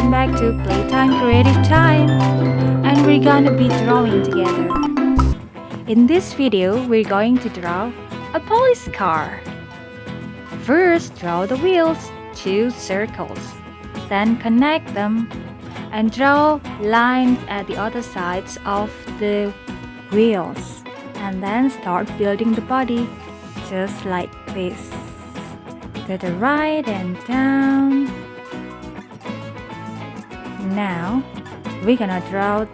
welcome back to Playtime Creative Time, and we're gonna be drawing together. In this video, we're going to draw a police car. First, draw the wheels, 2 circles, then connect them and draw lines at the other sides of the wheels, and then start building the body just like this. To the right and down. Now we're gonna draw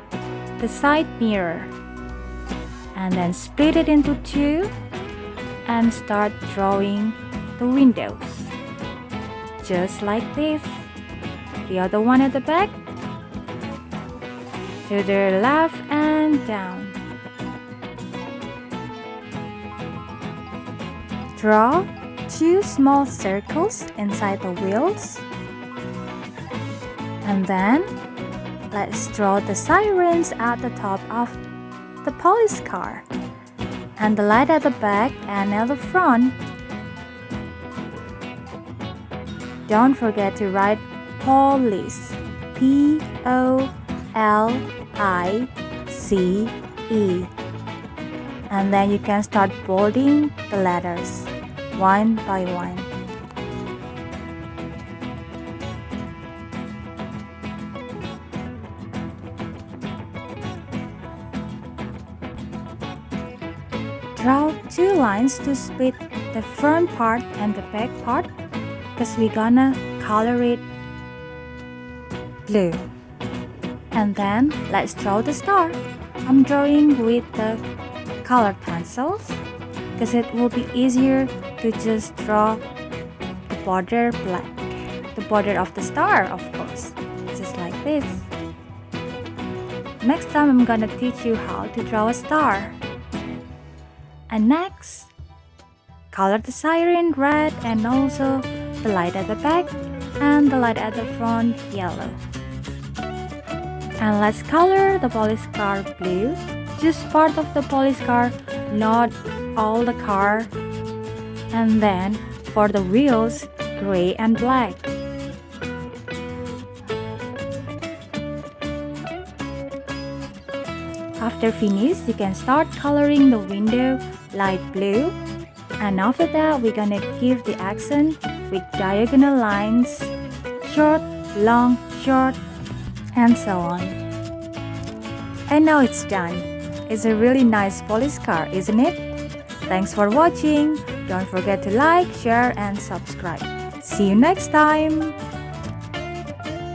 the side mirror and then split it into 2 and start drawing the windows just like this. The other one at the back, to the left and down. Draw 2 small circles inside the wheels, and then let's draw the sirens at the top of the police car and the light at the back and at the front. Don't forget to write police, P-O-L-I-C-E, and then you can start bolding the letters one by one. Draw 2 lines to split the front part and the back part, because we're gonna color it blue. And then let's draw the star. I'm drawing with the colored pencils because it will be easier to just draw the border black, the border of the star, of course, just like this. Next time I'm gonna teach you how to draw a star. And next, color the siren red and also the light at the back and the light at the front yellow. And let's color the police car blue, just part of the police car, not all the car. And then for the wheels, gray and black. After finished, you can start coloring the window light blue. And after that, we're gonna give the accent with diagonal lines, short, long, short, and so on. And now it's done. It's a really nice police car, isn't it? Thanks for watching. Don't forget to like, share, and subscribe. See you next time.